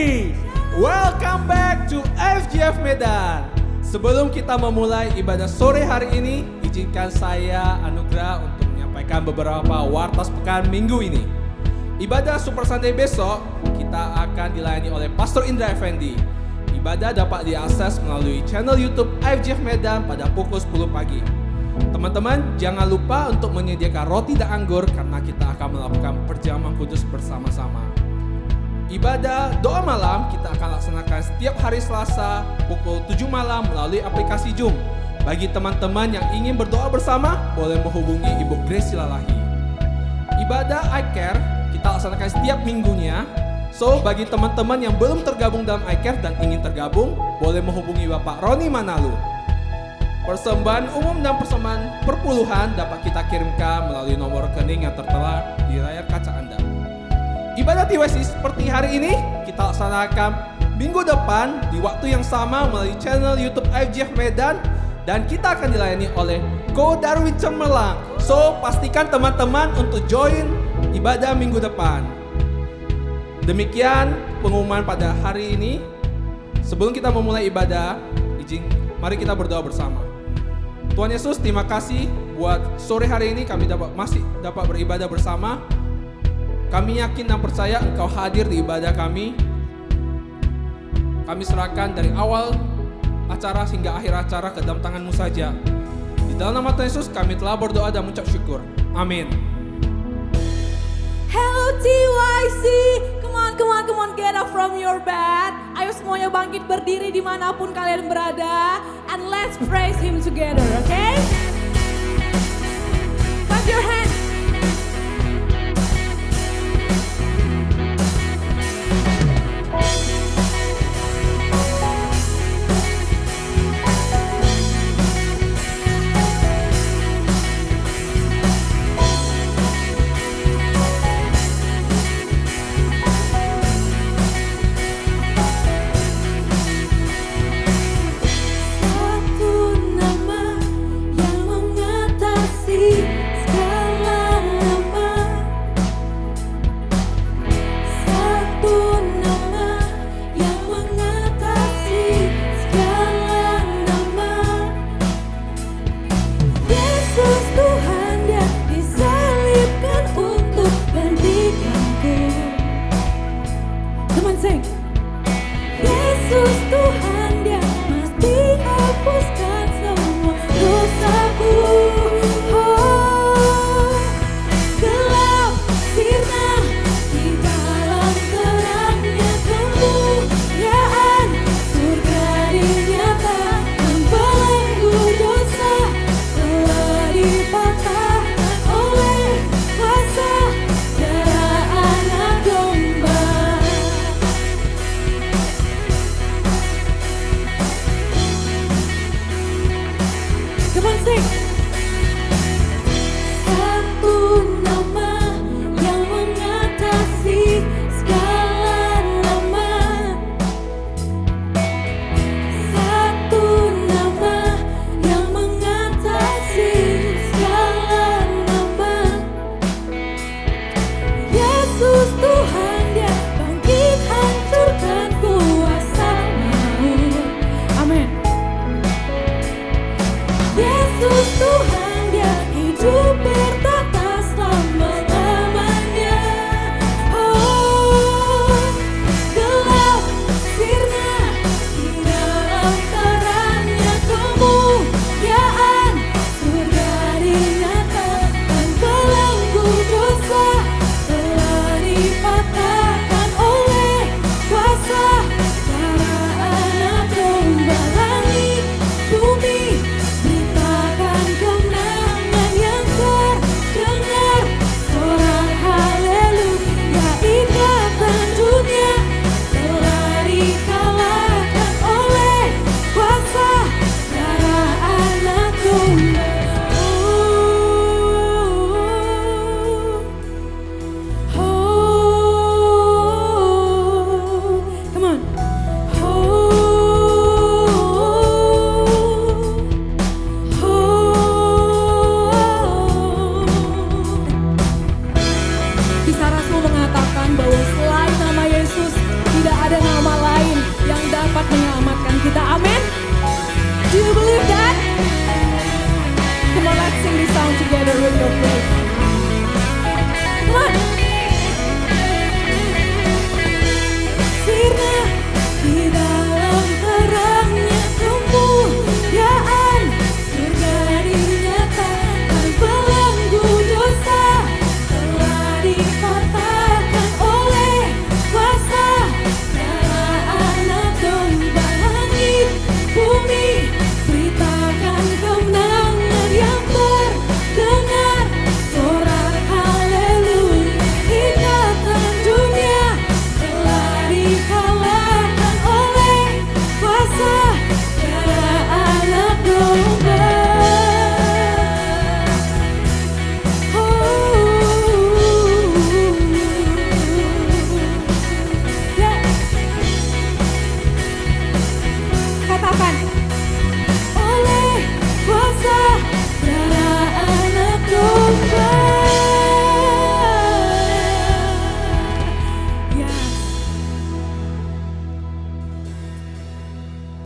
Welcome back to FGF Medan. Sebelum kita memulai ibadah sore hari ini, izinkan saya Anugrah untuk menyampaikan beberapa wartas pekan minggu ini. Ibadah Super Sunday besok kita akan dilayani oleh Pastor Indra Effendi. Ibadah dapat diakses melalui channel YouTube FGF Medan pada pukul 10 pagi. Teman-teman, jangan lupa untuk menyediakan roti dan anggur karena kita akan melakukan perjamuan kudus bersama-sama. Ibadah doa malam kita akan laksanakan setiap hari Selasa pukul 7 malam melalui aplikasi Zoom. Bagi teman-teman yang ingin berdoa bersama, boleh menghubungi Ibu Grace Silalahi. Ibadah iCare kita laksanakan setiap minggunya. So, bagi teman-teman yang belum tergabung dalam iCare dan ingin tergabung, boleh menghubungi Bapak Roni Manalu. Persembahan umum dan persembahan perpuluhan dapat kita kirimkan melalui nomor rekening yang tertera di layar kaca Anda. Ibadah TWC seperti hari ini kita laksanakan minggu depan di waktu yang sama melalui channel YouTube FGF Medan dan kita akan dilayani oleh Ko Darwin Cemerlang. So, pastikan teman-teman untuk join ibadah minggu depan. Demikian pengumuman pada hari ini. Sebelum kita memulai ibadah, mari kita berdoa bersama. Tuhan Yesus, terima kasih buat sore hari ini kami masih dapat beribadah bersama. Kami yakin dan percaya Engkau hadir di ibadah kami. Kami serahkan dari awal acara hingga akhir acara ke dalam tangan-Mu saja. Di dalam nama Tuhan Yesus kami telah berdoa dan mengucap syukur. Amin. Hello TYC, come on, get up from your bed. Ayo semuanya bangkit berdiri dimanapun kalian berada. And let's praise Him together, okay? Clap your hands.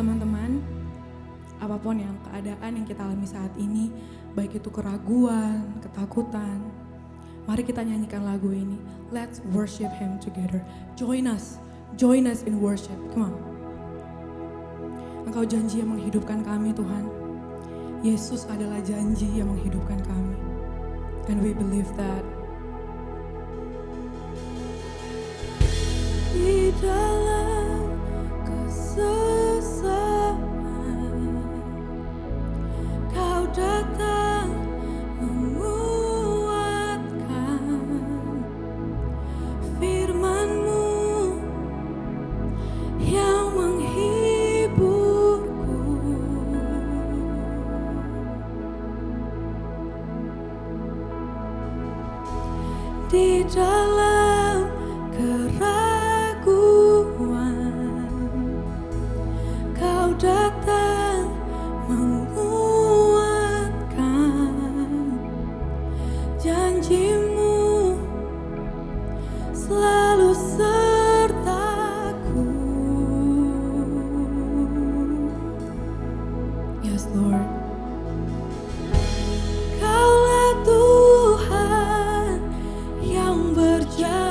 teman-teman, apapun yang keadaan yang kita alami saat ini, baik itu keraguan, ketakutan, mari kita nyanyikan lagu ini. Let's worship Him together. Join us in worship. Come on. Engkau janji yang menghidupkan kami, Tuhan. Yesus adalah janji yang menghidupkan kami. And we believe that. Di dalam kesesakan, Kau datang menguatkan. Firman-Mu yang menghiburku. Di dalam keraguan, Kau datang menguatkan. Janji-Mu selalu sertaku. Yes, Lord. Kaulah Tuhan yang berjanji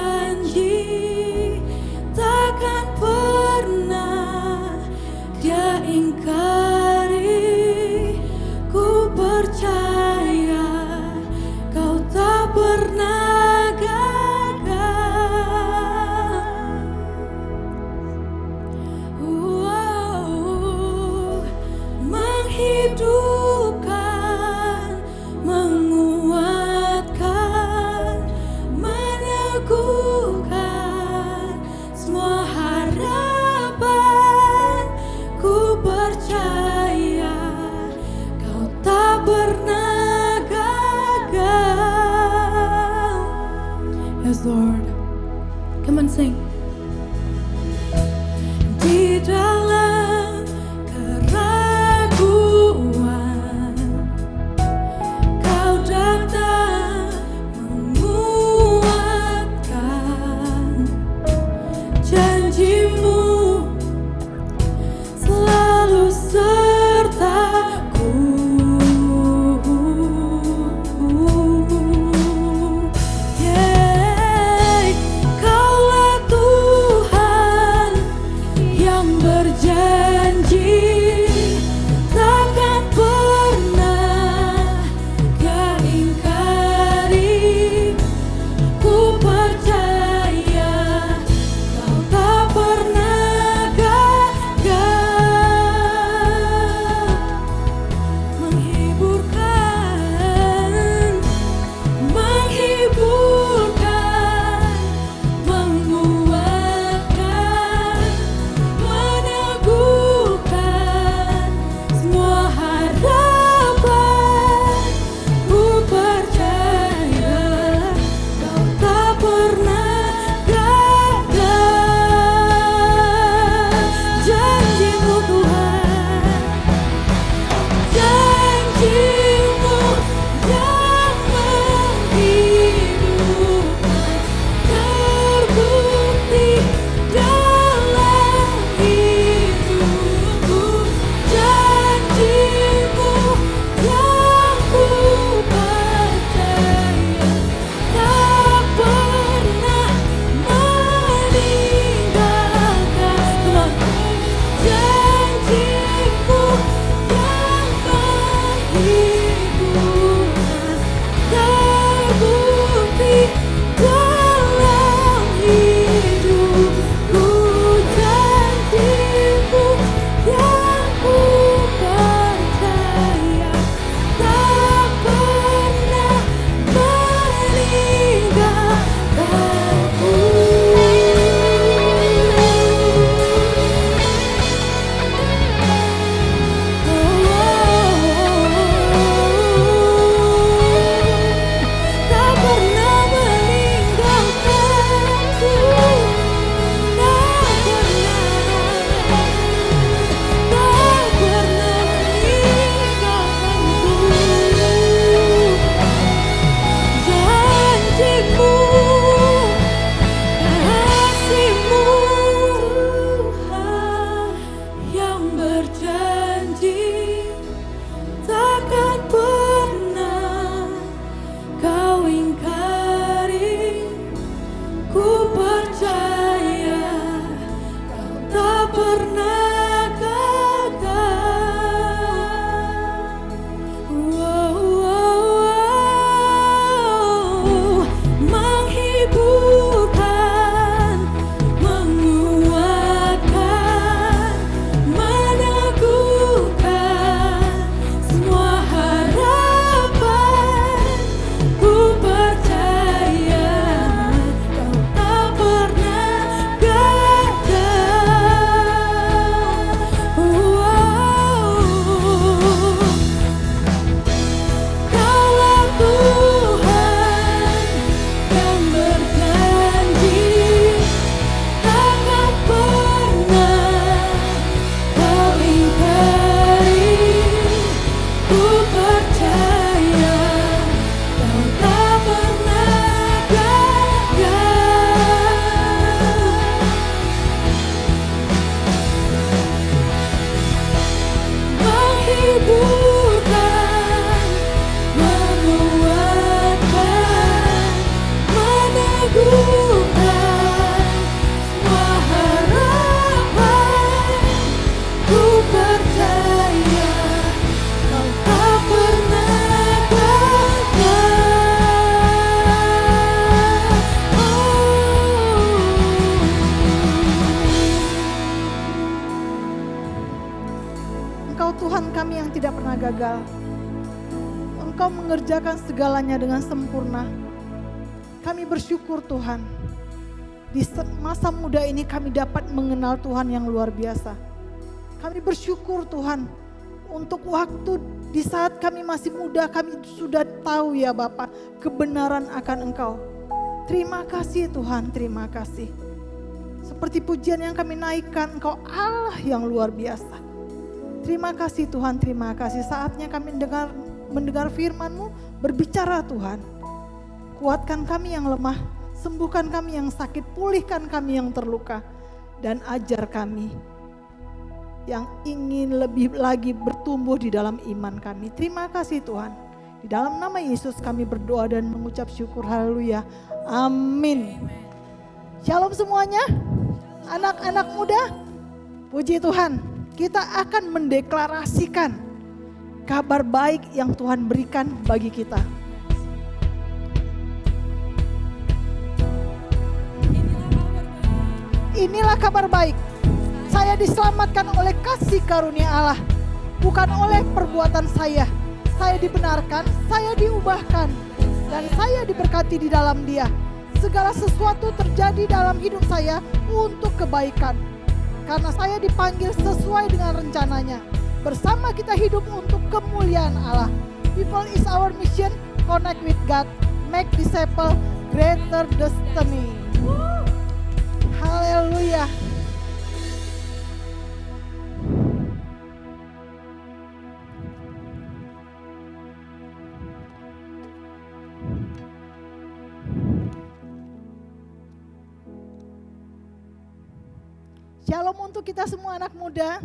pernah gagal. Wow, wow, wow. Menghiburkan, menguatkan, meneguhkan semua harapan. Ku percaya kau tak pernah gagal. Wow. Kaulah Tuhan yang berjanji, takkan pernah kau ingkari. Ku percaya kau tak pernah gagal. Menghiburkan, menguatkan, meneguhkan semua harapan. Ku percaya kau tak pernah gagal. Engkau Tuhan kami yang tidak pernah gagal. Engkau mengerjakan segalanya dengan sempurna. Kami bersyukur Tuhan. Di masa muda ini kami dapat mengenal Tuhan yang luar biasa. Kami bersyukur Tuhan untuk waktu di saat kami masih muda kami sudah tahu ya Bapa kebenaran akan Engkau. Terima kasih Tuhan, terima kasih. Seperti pujian yang kami naikkan, Engkau Allah yang luar biasa. Terima kasih Tuhan, terima kasih. Saatnya kami mendengar firman-Mu, berbicara Tuhan. Kuatkan kami yang lemah, sembuhkan kami yang sakit, pulihkan kami yang terluka. Dan ajar kami yang ingin lebih lagi bertumbuh di dalam iman kami. Terima kasih Tuhan. Di dalam nama Yesus kami berdoa dan mengucap syukur, haleluya. Amin. Shalom semuanya, anak-anak muda. Puji Tuhan, kita akan mendeklarasikan kabar baik yang Tuhan berikan bagi kita. Inilah kabar baik. Saya diselamatkan oleh kasih karunia Allah, bukan oleh perbuatan saya. Saya dibenarkan, saya diubahkan, dan saya diberkati di dalam Dia. Segala sesuatu terjadi dalam hidup saya untuk kebaikan. Karena saya dipanggil sesuai dengan rencananya. Bersama kita hidup untuk kemuliaan Allah. People is our mission, connect with God, make disciple, greater destiny. Haleluya. Shalom untuk kita semua anak muda.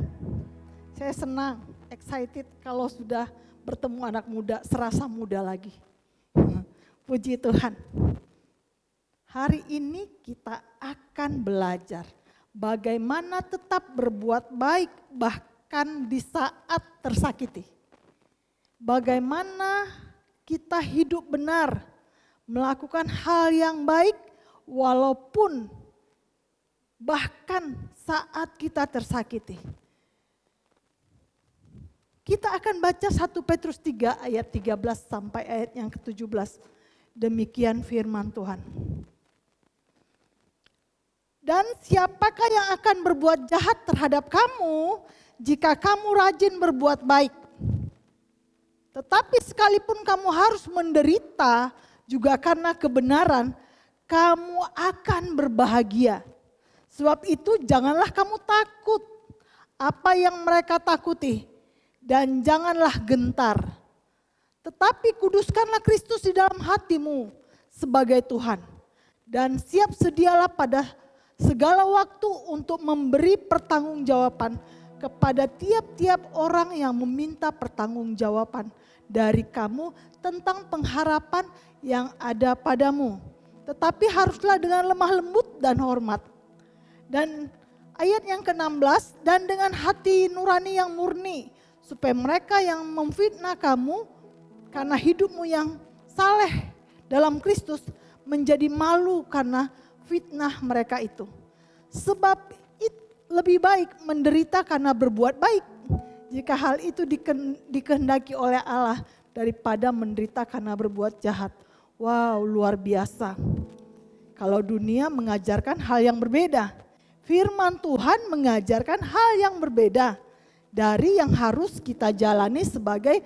Saya senang, excited kalau sudah bertemu anak muda, serasa muda lagi. Puji Tuhan. Hari ini kita akan belajar bagaimana tetap berbuat baik bahkan di saat tersakiti. Bagaimana kita hidup benar, melakukan hal yang baik walaupun bahkan saat kita tersakiti. Kita akan baca 1 Petrus 3 ayat 13 sampai ayat yang ke-17. Demikian firman Tuhan. Dan siapakah yang akan berbuat jahat terhadap kamu jika kamu rajin berbuat baik? Tetapi sekalipun kamu harus menderita juga karena kebenaran, kamu akan berbahagia. Sebab itu janganlah kamu takut apa yang mereka takuti dan janganlah gentar. Tetapi kuduskanlah Kristus di dalam hatimu sebagai Tuhan. Dan siap sedialah pada segala waktu untuk memberi pertanggungjawaban kepada tiap-tiap orang yang meminta pertanggungjawaban dari kamu tentang pengharapan yang ada padamu. Tetapi haruslah dengan lemah lembut dan hormat. Dan Ayat yang ke-16, dan dengan hati nurani yang murni, supaya mereka yang memfitnah kamu karena hidupmu yang saleh dalam Kristus menjadi malu karena fitnah mereka itu. Sebab lebih baik menderita karena berbuat baik, jika hal itu dikehendaki oleh Allah, daripada menderita karena berbuat jahat. Wow, luar biasa. Kalau dunia mengajarkan hal yang berbeda, firman Tuhan mengajarkan hal yang berbeda dari yang harus kita jalani sebagai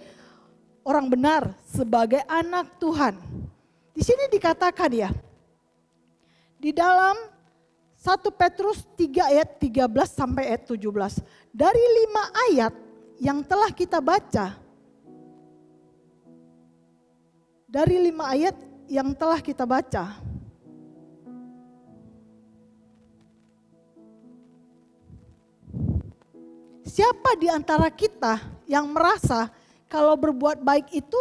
orang benar, sebagai anak Tuhan. Di sini dikatakan ya, di dalam 1 Petrus 3 ayat 13 sampai ayat 17. Dari 5 ayat yang telah kita baca, siapa di antara kita yang merasa kalau berbuat baik itu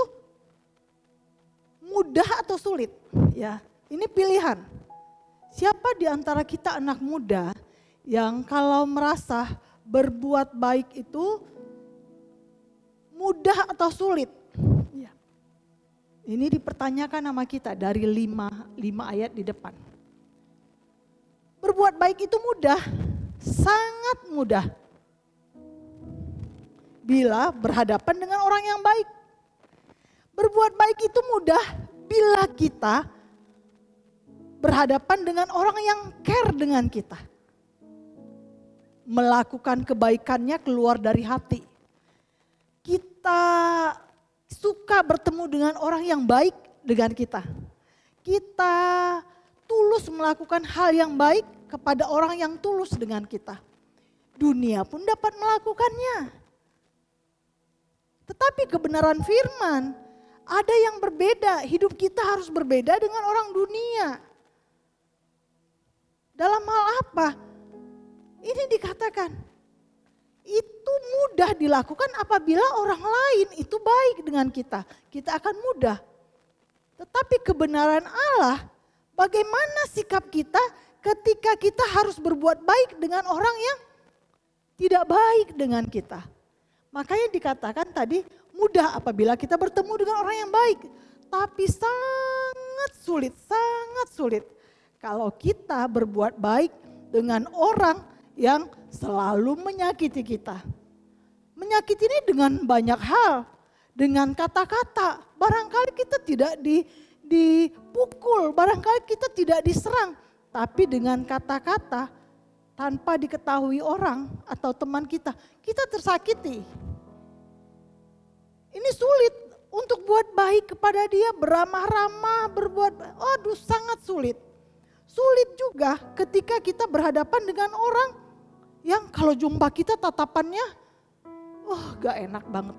mudah atau sulit? Ya, ini pilihan. Siapa di antara kita anak muda yang kalau merasa berbuat baik itu mudah atau sulit? Ya. Ini dipertanyakan sama kita dari 5 ayat di depan. Berbuat baik itu mudah, sangat mudah. Bila berhadapan dengan orang yang baik. Berbuat baik itu mudah bila kita berhadapan dengan orang yang care dengan kita. Melakukan kebaikannya keluar dari hati. Kita suka bertemu dengan orang yang baik dengan kita. Kita tulus melakukan hal yang baik kepada orang yang tulus dengan kita. Dunia pun dapat melakukannya. Tetapi kebenaran firman ada yang berbeda. Hidup kita harus berbeda dengan orang dunia. Dalam hal apa? Ini dikatakan itu mudah dilakukan apabila orang lain itu baik dengan kita. Kita akan mudah. Tetapi kebenaran Allah, bagaimana sikap kita ketika kita harus berbuat baik dengan orang yang tidak baik dengan kita. Makanya dikatakan tadi mudah apabila kita bertemu dengan orang yang baik. Tapi sangat sulit kalau kita berbuat baik dengan orang yang selalu menyakiti kita. Menyakiti ini dengan banyak hal. Dengan kata-kata. Barangkali kita tidak dipukul, barangkali kita tidak diserang. Tapi dengan kata-kata tanpa diketahui orang atau teman kita tersakiti. Ini sulit untuk buat baik kepada dia, beramah-ramah, sangat sulit. Sulit juga ketika kita berhadapan dengan orang yang kalau jumpa kita tatapannya, gak enak banget.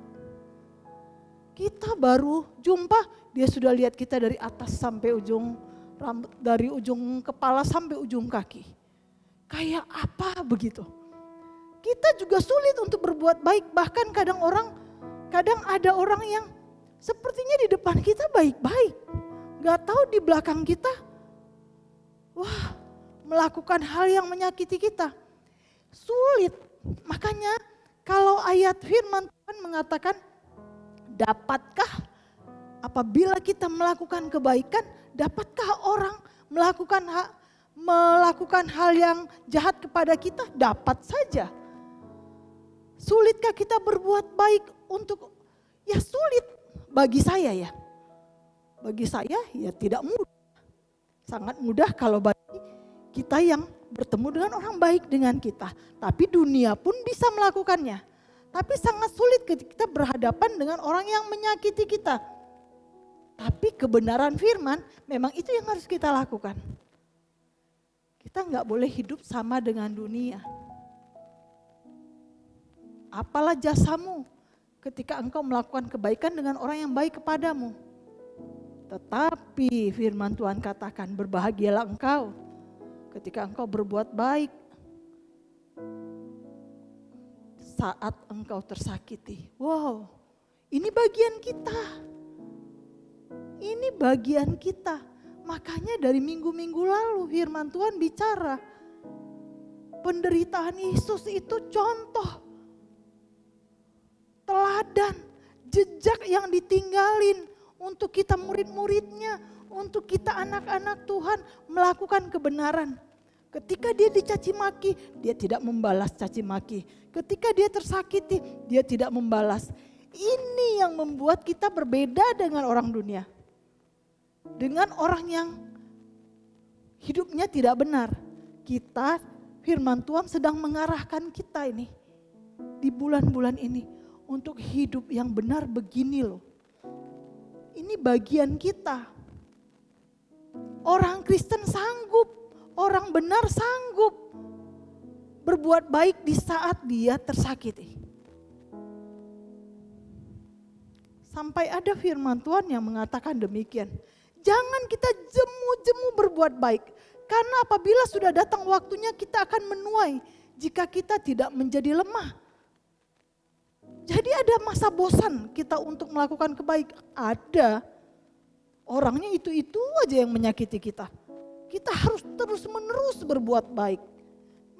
Kita baru jumpa, dia sudah lihat kita dari atas sampai ujung rambut, dari ujung kepala sampai ujung kaki. Kayak apa begitu? Kita juga sulit untuk berbuat baik, bahkan kadang ada orang yang sepertinya di depan kita baik-baik. Gak tahu di belakang kita, melakukan hal yang menyakiti kita. Sulit, makanya kalau ayat firman Tuhan mengatakan, dapatkah apabila kita melakukan kebaikan, dapatkah orang melakukan hal yang jahat kepada kita? Dapat saja. Sulitkah kita berbuat baik ya sulit bagi saya ya. Bagi saya ya tidak mudah. Sangat mudah kalau bagi kita yang bertemu dengan orang baik dengan kita. Tapi dunia pun bisa melakukannya. Tapi sangat sulit ketika kita berhadapan dengan orang yang menyakiti kita. Tapi kebenaran firman memang itu yang harus kita lakukan. Kita nggak boleh hidup sama dengan dunia. Apalah jasamu ketika engkau melakukan kebaikan dengan orang yang baik kepadamu. Tetapi firman Tuhan katakan, berbahagialah engkau ketika engkau berbuat baik saat engkau tersakiti. Wow, ini bagian kita. Ini bagian kita. Makanya dari minggu-minggu lalu firman Tuhan bicara. penderitaan Yesus itu contoh, teladan, jejak yang ditinggalin untuk kita murid-muridnya, untuk kita anak-anak Tuhan melakukan kebenaran. Ketika dia dicaci maki, dia tidak membalas caci maki. Ketika dia tersakiti, dia tidak membalas. Ini yang membuat kita berbeda dengan orang dunia. Dengan orang yang hidupnya tidak benar. Kita, firman Tuhan sedang mengarahkan kita ini di bulan-bulan ini untuk hidup yang benar begini loh. Ini bagian kita. Orang Kristen sanggup, orang benar sanggup berbuat baik di saat dia tersakiti. Sampai ada firman Tuhan yang mengatakan demikian. Jangan kita jemu-jemu berbuat baik. Karena apabila sudah datang waktunya kita akan menuai jika kita tidak menjadi lemah. Jadi ada masa bosan kita untuk melakukan kebaikan. Ada. Orangnya itu-itu aja yang menyakiti kita. Kita harus terus-menerus berbuat baik.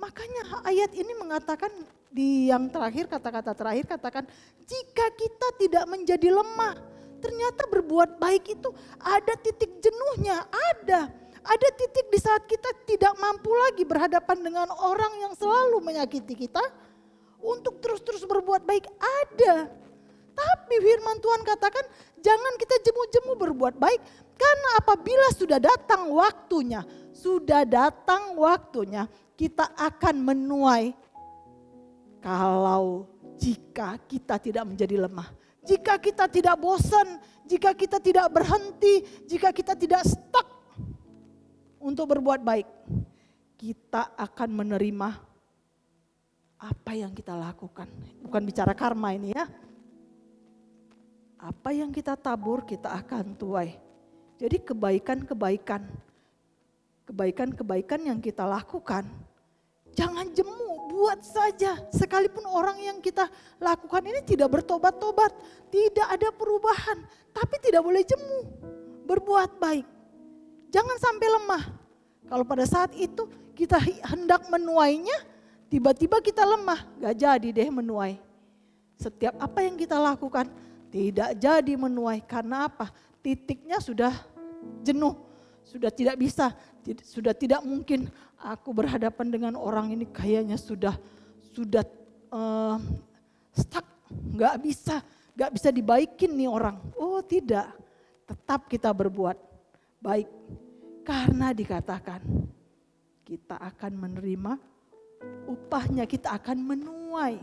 Makanya ayat ini mengatakan di yang terakhir, kata-kata terakhir katakan, jika kita tidak menjadi lemah, ternyata berbuat baik itu ada titik jenuhnya, ada. Ada titik di saat kita tidak mampu lagi berhadapan dengan orang yang selalu menyakiti kita, untuk terus-terus berbuat baik, ada. Tapi firman Tuhan katakan jangan kita jemu-jemu berbuat baik, karena apabila sudah datang waktunya kita akan menuai kalau jika kita tidak menjadi lemah. Jika kita tidak bosan, jika kita tidak berhenti, jika kita tidak stuck untuk berbuat baik, kita akan menerima apa yang kita lakukan. Bukan bicara karma ini ya. Apa yang kita tabur kita akan tuai. Jadi kebaikan-kebaikan yang kita lakukan, jangan jemu, buat saja. Sekalipun orang yang kita lakukan ini tidak bertobat-tobat, tidak ada perubahan, tapi tidak boleh jemu, berbuat baik. Jangan sampai lemah. Kalau pada saat itu kita hendak menuainya, tiba-tiba kita lemah, gak jadi deh menuai. Setiap apa yang kita lakukan tidak jadi menuai. Karena apa? Titiknya sudah jenuh, sudah tidak bisa, sudah tidak mungkin aku berhadapan dengan orang ini kayaknya sudah stuck, gak bisa dibaikin nih orang. Oh tidak, tetap kita berbuat baik. Karena dikatakan kita akan menerima upahnya, kita akan menuai.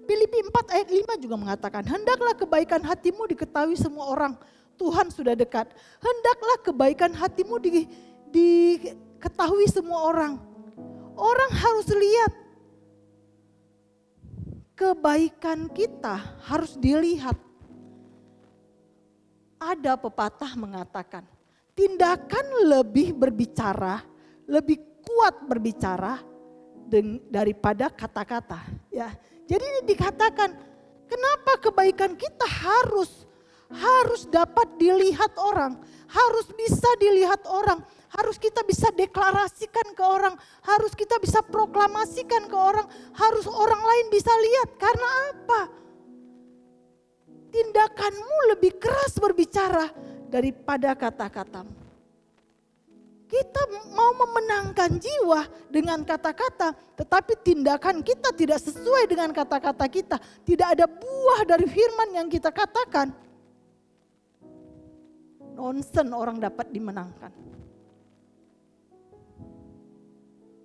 Filipi 4 ayat 5 juga mengatakan, hendaklah kebaikan hatimu diketahui semua orang, Tuhan sudah dekat. Hendaklah kebaikan hatimu diketahui semua orang. Orang harus lihat kebaikan kita, harus dilihat. Ada pepatah mengatakan, tindakan lebih berbicara, lebih kuat berbicara daripada kata-kata. Ya, jadi ini dikatakan, kenapa kebaikan kita harus dapat dilihat orang, harus bisa dilihat orang, harus kita bisa deklarasikan ke orang, harus kita bisa proklamasikan ke orang, harus orang lain bisa lihat. Karena apa? Tindakanmu lebih keras berbicara daripada kata-katamu. Kita mau memenangkan jiwa dengan kata-kata, tetapi tindakan kita tidak sesuai dengan kata-kata kita. Tidak ada buah dari firman yang kita katakan. Nonsen orang dapat dimenangkan.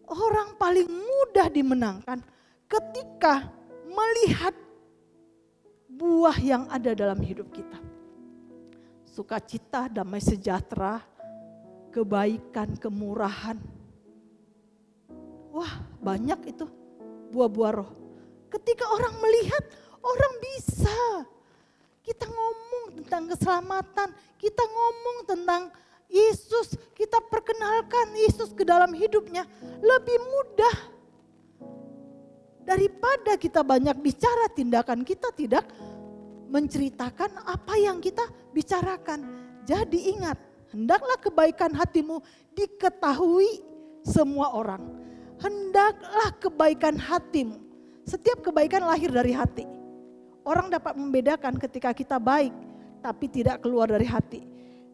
Orang paling mudah dimenangkan ketika melihat buah yang ada dalam hidup kita. Sukacita, damai sejahtera, kebaikan, kemurahan. Wah, banyak itu buah-buah roh. Ketika orang melihat, orang bisa. Kita ngomong tentang keselamatan, kita ngomong tentang Yesus, kita perkenalkan Yesus ke dalam hidupnya. Lebih mudah daripada kita banyak bicara, tindakan kita tidak menceritakan apa yang kita bicarakan. Jadi ingat, hendaklah kebaikan hatimu diketahui semua orang. hendaklah kebaikan hatimu. Setiap kebaikan lahir dari hati. Orang dapat membedakan ketika kita baik tapi tidak keluar dari hati.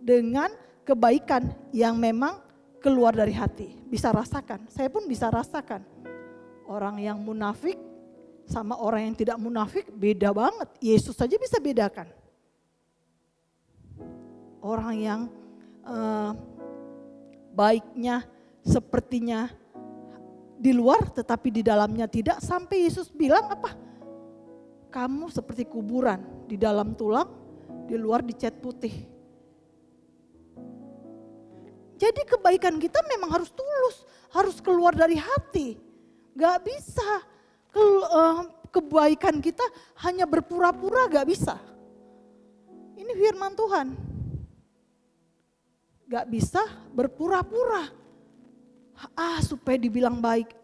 Dengan kebaikan yang memang keluar dari hati. Bisa rasakan, saya pun bisa rasakan. Orang yang munafik sama orang yang tidak munafik beda banget. Yesus saja bisa bedakan. Orang yang baiknya sepertinya di luar tetapi di dalamnya tidak. Sampai Yesus bilang apa? Kamu seperti kuburan, di dalam tulang, di luar dicat putih. Jadi kebaikan kita memang harus tulus, harus keluar dari hati. Gak bisa kebaikan kita hanya berpura-pura, gak bisa. Ini firman Tuhan. Gak bisa berpura-pura. Supaya dibilang baik.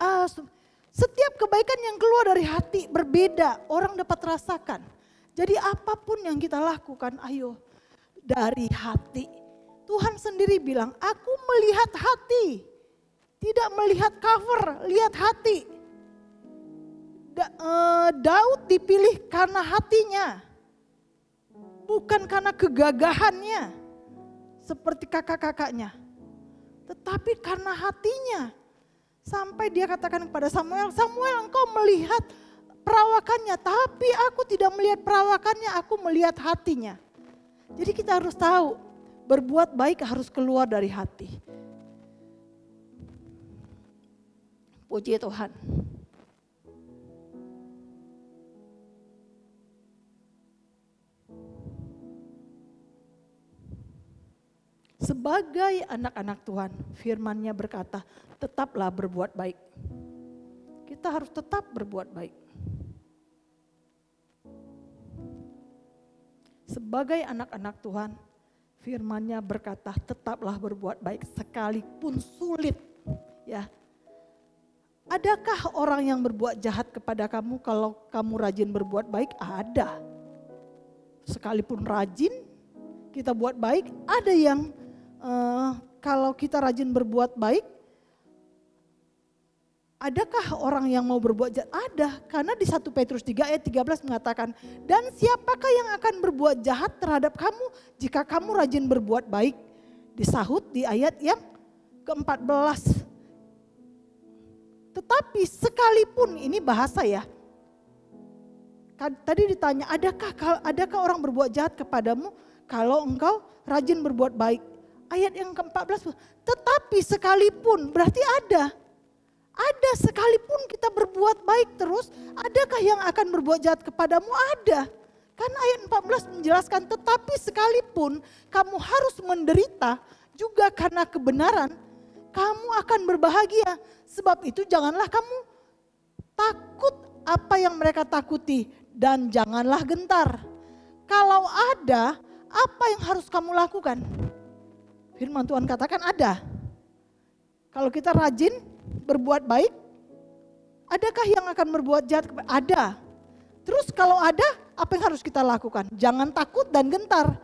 Setiap kebaikan yang keluar dari hati berbeda. Orang dapat rasakan. Jadi apapun yang kita lakukan, ayo dari hati. Tuhan sendiri bilang, aku melihat hati. Tidak melihat cover, lihat hati. Daud dipilih karena hatinya. Bukan karena kegagahannya. Seperti kakak-kakaknya. Tetapi karena hatinya. Sampai dia katakan kepada Samuel, Samuel engkau melihat perawakannya. Tapi aku tidak melihat perawakannya, aku melihat hatinya. Jadi kita harus tahu, berbuat baik harus keluar dari hati. Puji Tuhan. Sebagai anak-anak Tuhan, firman-Nya berkata, tetaplah berbuat baik. Kita harus tetap berbuat baik. Sebagai anak-anak Tuhan, firman-Nya berkata, tetaplah berbuat baik sekalipun sulit. Ya. Adakah orang yang berbuat jahat kepada kamu kalau kamu rajin berbuat baik? Ada. Sekalipun rajin, kita buat baik, ada yang kalau kita rajin berbuat baik, adakah orang yang mau berbuat jahat? Ada, karena di 1 Petrus 3 ayat 13 mengatakan, dan siapakah yang akan berbuat jahat terhadap kamu jika kamu rajin berbuat baik? Disahut di ayat yang ke-14. Tetapi sekalipun, ini bahasa ya, tadi ditanya, adakah orang berbuat jahat kepadamu kalau engkau rajin berbuat baik? Ayat yang ke-14, tetapi sekalipun, berarti ada. Ada sekalipun kita berbuat baik terus, adakah yang akan berbuat jahat kepadamu? Ada. Kan ayat 14 menjelaskan, tetapi sekalipun kamu harus menderita juga karena kebenaran, kamu akan berbahagia. Sebab itu janganlah kamu takut apa yang mereka takuti dan janganlah gentar. Kalau ada, apa yang harus kamu lakukan? Firman Tuhan katakan ada. Kalau kita rajin berbuat baik, adakah yang akan berbuat jahat? Ada. Terus kalau ada, apa yang harus kita lakukan? Jangan takut dan gentar.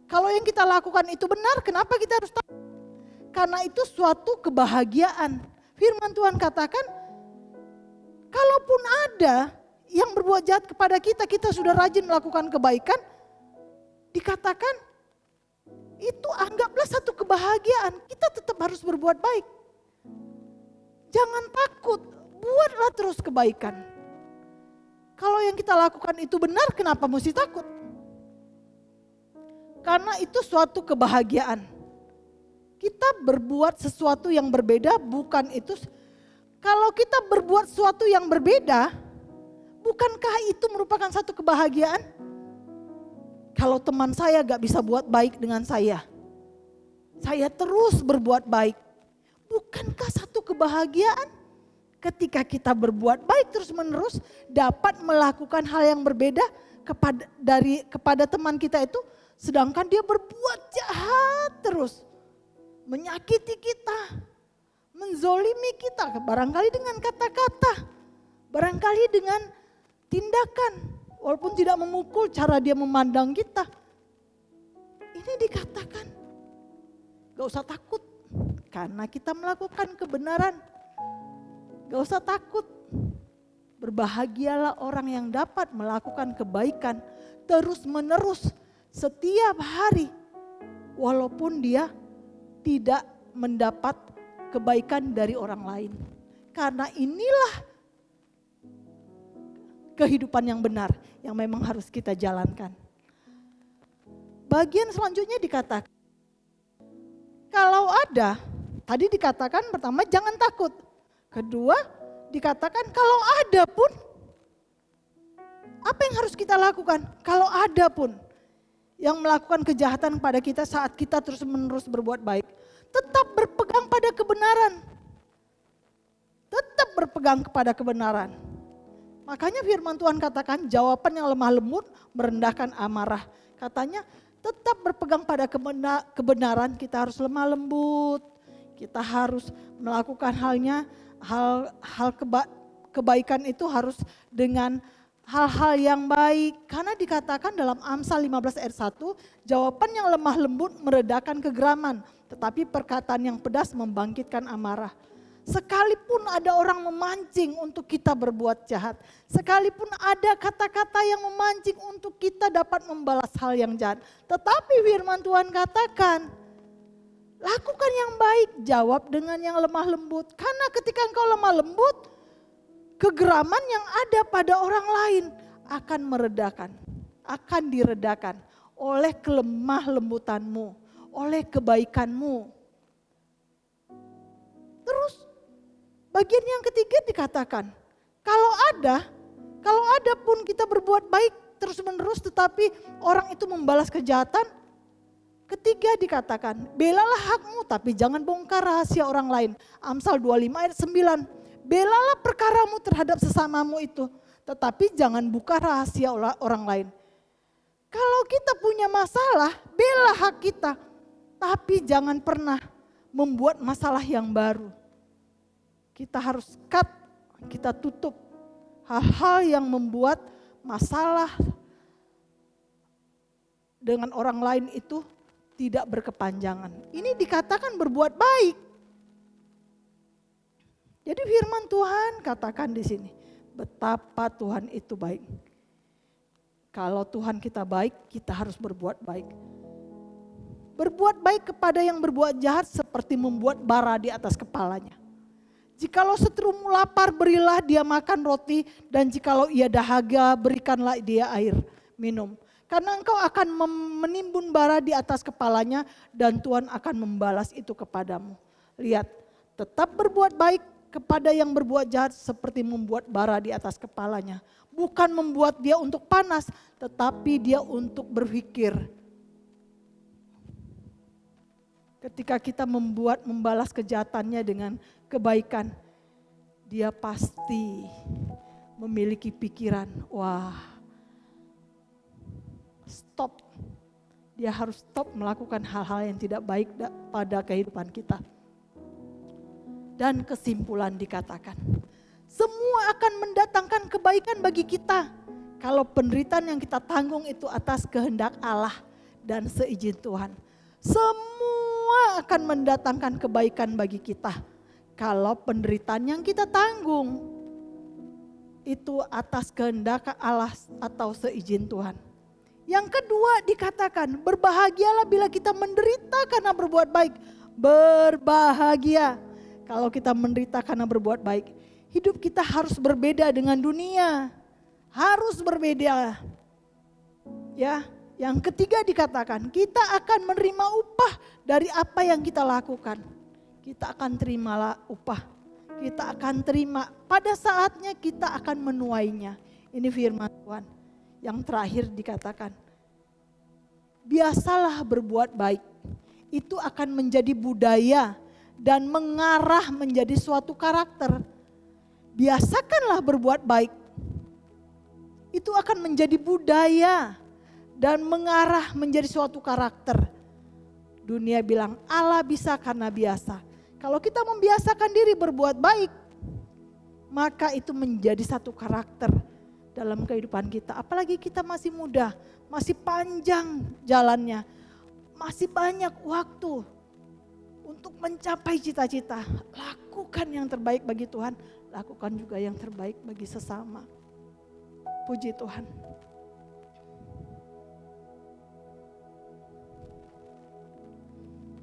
Kalau yang kita lakukan itu benar, kenapa kita harus takut? Karena itu suatu kebahagiaan. Firman Tuhan katakan, kalaupun ada yang berbuat jahat kepada kita, kita sudah rajin melakukan kebaikan, dikatakan, itu anggaplah satu kebahagiaan. Kita tetap harus berbuat baik. Jangan takut, buatlah terus kebaikan. Kalau yang kita lakukan itu benar, kenapa mesti takut? Karena itu suatu kebahagiaan. Kita berbuat sesuatu yang berbeda, bukan itu. Kalau kita berbuat sesuatu yang berbeda, bukankah itu merupakan satu kebahagiaan? Kalau teman saya gak bisa buat baik dengan saya terus berbuat baik. Bukankah satu kebahagiaan ketika kita berbuat baik terus menerus dapat melakukan hal yang berbeda kepada teman kita itu, sedangkan dia berbuat jahat terus, menyakiti kita, menzolimi kita, barangkali dengan kata-kata, barangkali dengan tindakan. Walaupun tidak memukul, cara dia memandang kita. Ini dikatakan, gak usah takut. Karena kita melakukan kebenaran. Gak usah takut. Berbahagialah orang yang dapat melakukan kebaikan terus menerus setiap hari. Walaupun dia tidak mendapat kebaikan dari orang lain. Karena inilah kehidupan yang benar yang memang harus kita jalankan. Bagian selanjutnya dikatakan, kalau ada, tadi dikatakan pertama jangan takut. Kedua dikatakan kalau ada pun, apa yang harus kita lakukan? Kalau ada pun yang melakukan kejahatan kepada kita saat kita terus menerus berbuat baik. Tetap berpegang pada kebenaran. Tetap berpegang kepada kebenaran. Makanya firman Tuhan katakan jawaban yang lemah lembut merendahkan amarah. Katanya tetap berpegang pada kebenaran, kita harus lemah lembut. Kita harus melakukan hal kebaikan itu harus dengan hal-hal yang baik. Karena dikatakan dalam Amsal 15 ayat 1, jawaban yang lemah lembut meredakan kegeraman, tetapi perkataan yang pedas membangkitkan amarah. Sekalipun ada orang memancing untuk kita berbuat jahat, sekalipun ada kata-kata yang memancing untuk kita dapat membalas hal yang jahat, tetapi firman Tuhan katakan, lakukan yang baik, jawab dengan yang lemah lembut. Karena ketika engkau lemah lembut, kegeraman yang ada pada orang lain akan meredakan, akan diredakan oleh kelemah lembutanmu, oleh kebaikanmu. Terus bagian yang ketiga dikatakan, kalau ada pun kita berbuat baik terus menerus tetapi orang itu membalas kejahatan. Ketiga dikatakan, belalah hakmu tapi jangan bongkar rahasia orang lain. Amsal 25 ayat 9. Belalah perkaramu terhadap sesamamu itu, tetapi jangan buka rahasia orang lain. Kalau kita punya masalah, bela hak kita, tapi jangan pernah membuat masalah yang baru. Kita harus cut, kita tutup hal-hal yang membuat masalah dengan orang lain itu tidak berkepanjangan. Ini dikatakan berbuat baik. Jadi firman Tuhan katakan di sini, betapa Tuhan itu baik. Kalau Tuhan kita baik, kita harus berbuat baik. Berbuat baik kepada yang berbuat jahat seperti membuat bara di atas kepalanya. Jikalau seterumu lapar, berilah dia makan roti, dan jikalau ia dahaga, berikanlah dia air minum. Karena engkau akan menimbun bara di atas kepalanya, dan Tuhan akan membalas itu kepadamu. Lihat, tetap berbuat baik kepada yang berbuat jahat seperti membuat bara di atas kepalanya. Bukan membuat dia untuk panas, tetapi dia untuk berpikir. Ketika kita membalas kejahatannya dengan kebaikan, dia pasti memiliki pikiran, wah, stop. Dia harus stop melakukan hal-hal yang tidak baik pada kehidupan kita. Dan kesimpulan dikatakan, semua akan mendatangkan kebaikan bagi kita kalau penderitaan yang kita tanggung itu atas kehendak Allah dan seizin Tuhan. Semua akan mendatangkan kebaikan bagi kita kalau penderitaan yang kita tanggung itu atas kehendak Allah atau seizin Tuhan. Yang kedua dikatakan, berbahagialah bila kita menderita karena berbuat baik. Berbahagia kalau kita menderita karena berbuat baik. Hidup kita harus berbeda dengan dunia. Harus berbeda. Ya, yang ketiga dikatakan, kita akan menerima upah dari apa yang kita lakukan. Kita akan terimalah upah. Kita akan terima, pada saatnya kita akan menuainya. Ini firman Tuhan. Yang terakhir dikatakan, biasalah berbuat baik. Itu akan menjadi budaya dan mengarah menjadi suatu karakter. Biasakanlah berbuat baik. Itu akan menjadi budaya dan mengarah menjadi suatu karakter. Dunia bilang Allah bisa karena biasa. Kalau kita membiasakan diri berbuat baik, maka itu menjadi satu karakter dalam kehidupan kita. Apalagi kita masih muda, masih panjang jalannya, masih banyak waktu untuk mencapai cita-cita. Lakukan yang terbaik bagi Tuhan, lakukan juga yang terbaik bagi sesama. Puji Tuhan.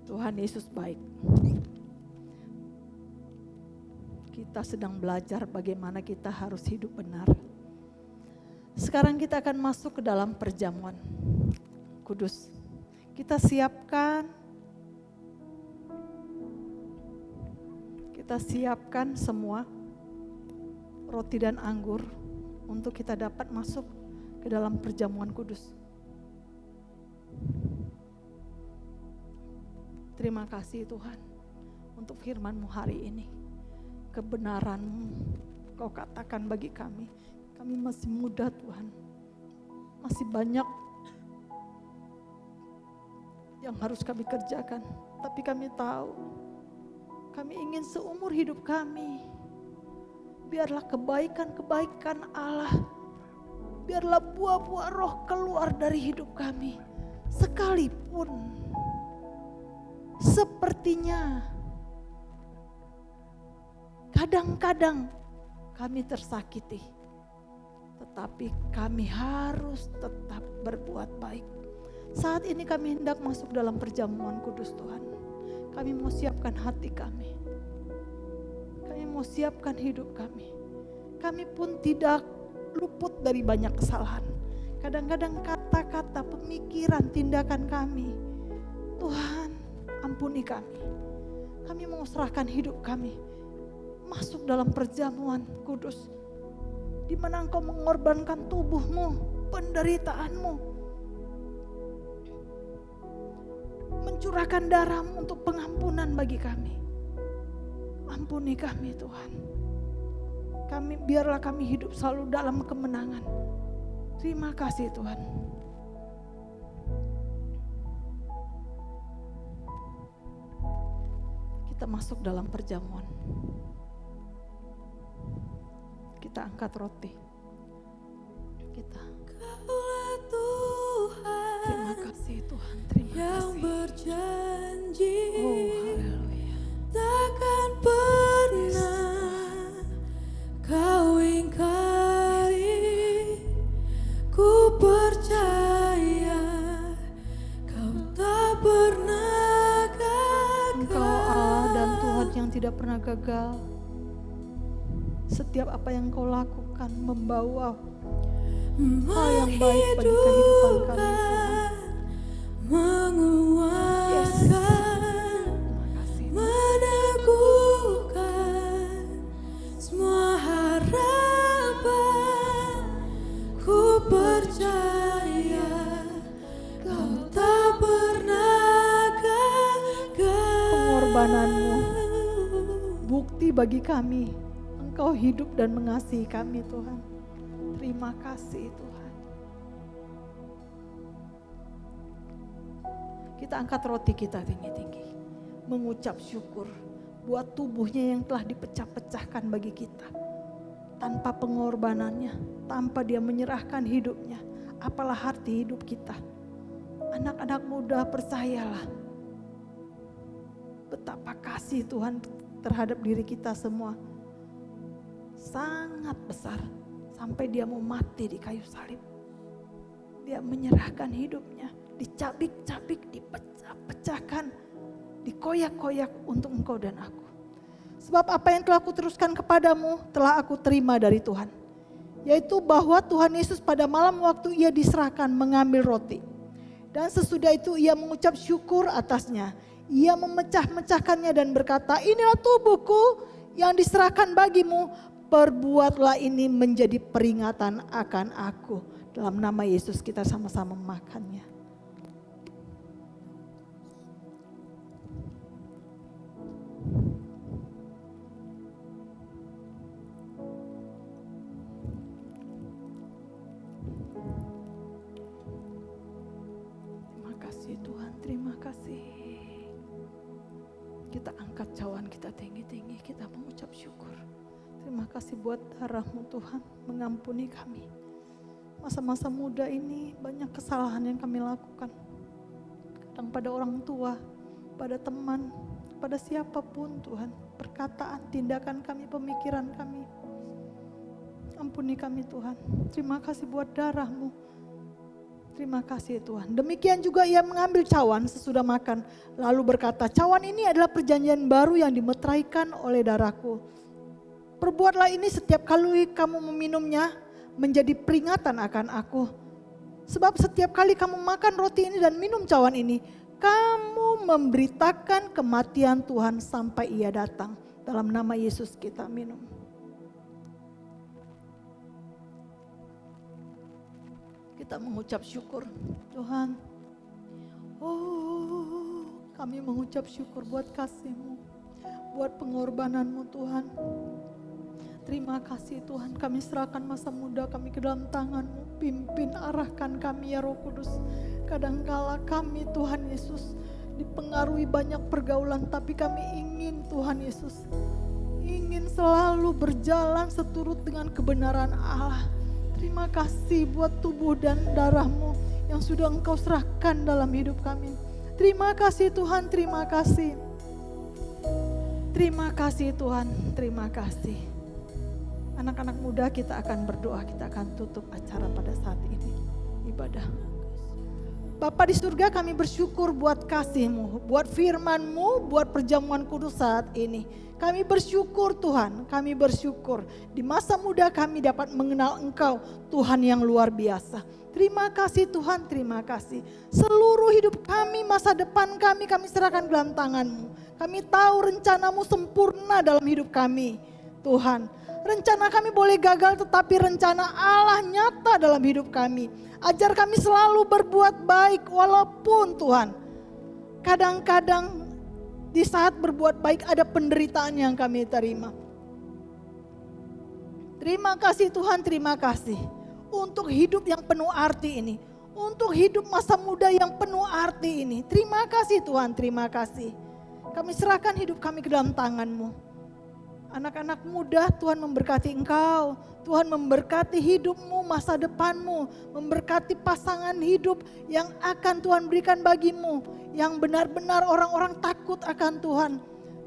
Tuhan Yesus baik. Kita sedang belajar bagaimana kita harus hidup benar. Sekarang kita akan masuk ke dalam perjamuan kudus. Kita siapkan semua roti dan anggur untuk kita dapat masuk ke dalam perjamuan kudus. Terima kasih Tuhan untuk firman-Mu hari ini. Kebenaran-Mu Kau katakan bagi kami. Kami masih muda Tuhan. Masih banyak yang harus kami kerjakan. Tapi kami tahu, kami ingin seumur hidup kami, biarlah kebaikan-kebaikan Allah, biarlah buah-buah roh keluar dari hidup kami. Sekalipun sepertinya kadang-kadang kami tersakiti, tetapi kami harus tetap berbuat baik. Saat ini kami hendak masuk dalam perjamuan kudus Tuhan. Kami mau siapkan hati kami. Kami mau siapkan hidup kami. Kami pun tidak luput dari banyak kesalahan. Kadang-kadang kata-kata, pemikiran, tindakan kami. Tuhan, ampuni kami. Kami mau serahkan hidup kami. Masuk dalam perjamuan kudus. Di mana Engkau mengorbankan tubuh-Mu, penderitaanmu. Mencurahkan darah-Mu untuk pengampunan bagi kami. Ampuni kami Tuhan. Biarlah kami hidup selalu dalam kemenangan. Terima kasih Tuhan. Kita masuk dalam perjamuan. Kita angkat roti. Kaulah Tuhan, Terima kasih Tuhan. Terima yang kasih. berjanji Oh haleluya. takkan pernah Kau ingkari. Ku percaya Kau tak pernah gagal. Engkau Allah dan Tuhan yang tidak pernah gagal. Setiap apa yang Kau lakukan membawa hal yang baik bagi kehidupan kami Tuhan. Menguatkan, Terima kasih. meneguhkan semua harapan. Ku percaya Kau tak pernah gagal. Pengorbanan-Mu bukti bagi kami. Engkau hidup dan mengasihi kami Tuhan. Terima kasih Tuhan. Kita angkat roti kita tinggi-tinggi. Mengucap syukur buat tubuhnya yang telah dipecah-pecahkan bagi kita. Tanpa pengorbanannya, tanpa dia menyerahkan hidupnya. Apalah arti hidup kita. Anak-anak muda percayalah. Betapa kasih Tuhan terhadap diri kita semua. Sangat besar. Sampai dia mau mati di kayu salib. Dia menyerahkan hidupnya. Dicabik-cabik, dipecah-pecahkan, dikoyak-koyak untuk engkau dan aku. Sebab apa yang telah aku teruskan kepadamu telah aku terima dari Tuhan. Yaitu bahwa Tuhan Yesus pada malam waktu ia diserahkan mengambil roti. Dan sesudah itu ia mengucap syukur atasnya. Ia memecah-mecahkannya dan berkata, inilah tubuhku yang diserahkan bagimu. Perbuatlah ini menjadi peringatan akan aku. Dalam nama Yesus kita sama-sama memakannya. Terima kasih Tuhan, terima kasih. Kita angkat cawan kita tinggi-tinggi, kita mengucap syukur. Terima kasih buat darah-Mu Tuhan, mengampuni kami. Masa-masa muda ini banyak kesalahan yang kami lakukan. Kadang pada orang tua, pada teman, kepada siapapun Tuhan. Perkataan, tindakan kami, pemikiran kami. Ampuni kami Tuhan. Terima kasih buat darah-Mu. Terima kasih Tuhan. Demikian juga ia mengambil cawan sesudah makan. Lalu berkata, cawan ini adalah perjanjian baru yang dimeteraikan oleh darahku. Perbuatlah ini setiap kali kamu meminumnya menjadi peringatan akan aku. Sebab setiap kali kamu makan roti ini dan minum cawan ini, kamu memberitakan kematian Tuhan sampai ia datang. Dalam nama Yesus kita minum. Kita mengucap syukur Tuhan. Oh, kami mengucap syukur buat kasih-Mu, buat pengorbanan-Mu Tuhan. Terima kasih Tuhan, kami serahkan masa muda kami ke dalam tangan-Mu. Pimpin, arahkan kami ya Roh Kudus. Kadangkala kami Tuhan Yesus dipengaruhi banyak pergaulan, tapi kami ingin Tuhan Yesus, ingin selalu berjalan seturut dengan kebenaran Allah. Terima kasih buat tubuh dan darah-Mu yang sudah Engkau serahkan dalam hidup kami. Terima kasih Tuhan, terima kasih. Terima kasih Tuhan, terima kasih. Anak-anak muda kita akan berdoa, kita akan tutup acara pada saat ini. Ibadah. Bapa di surga, kami bersyukur buat kasih-Mu, buat firman-Mu, buat perjamuan kudus saat ini. Kami bersyukur Tuhan, kami bersyukur di masa muda kami dapat mengenal Engkau, Tuhan yang luar biasa. Terima kasih Tuhan, terima kasih. Seluruh hidup kami, masa depan kami serahkan dalam tangan-Mu. Kami tahu rencana-Mu sempurna dalam hidup kami, Tuhan. Rencana kami boleh gagal, tetapi rencana Allah nyata dalam hidup kami. Ajar kami selalu berbuat baik walaupun Tuhan, kadang-kadang di saat berbuat baik ada penderitaan yang kami terima. Terima kasih Tuhan, terima kasih untuk hidup yang penuh arti ini. Untuk hidup masa muda yang penuh arti ini. Terima kasih Tuhan, terima kasih. Kami serahkan hidup kami ke dalam tangan-Mu. Anak-anak muda, Tuhan memberkati engkau. Tuhan memberkati hidupmu, masa depanmu. Memberkati pasangan hidup yang akan Tuhan berikan bagimu. Yang benar-benar orang-orang takut akan Tuhan.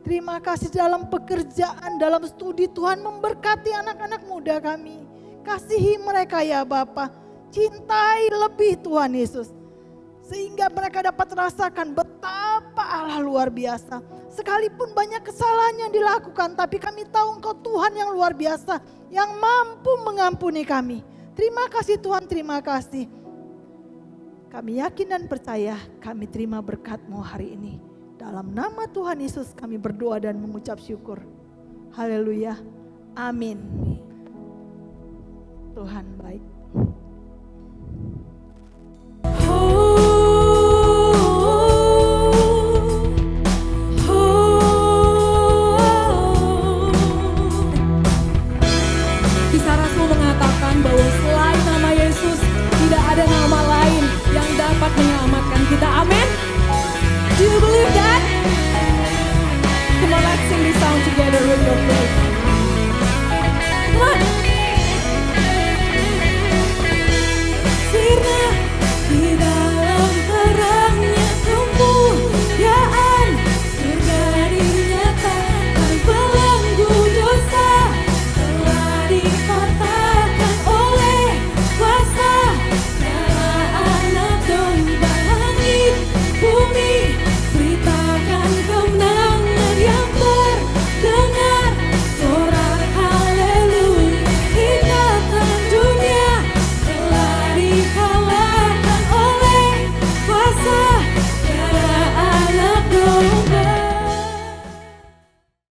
Terima kasih dalam pekerjaan, dalam studi, Tuhan memberkati anak-anak muda kami. Kasihi mereka ya Bapa. Cintai lebih Tuhan Yesus. Sehingga mereka dapat rasakan betapa Allah luar biasa. Sekalipun banyak kesalahan yang dilakukan, tapi kami tahu Engkau Tuhan yang luar biasa, yang mampu mengampuni kami. Terima kasih Tuhan, terima kasih. Kami yakin dan percaya kami terima berkat-Mu hari ini. Dalam nama Tuhan Yesus kami berdoa dan mengucap syukur. Haleluya. Amin. Tuhan baik.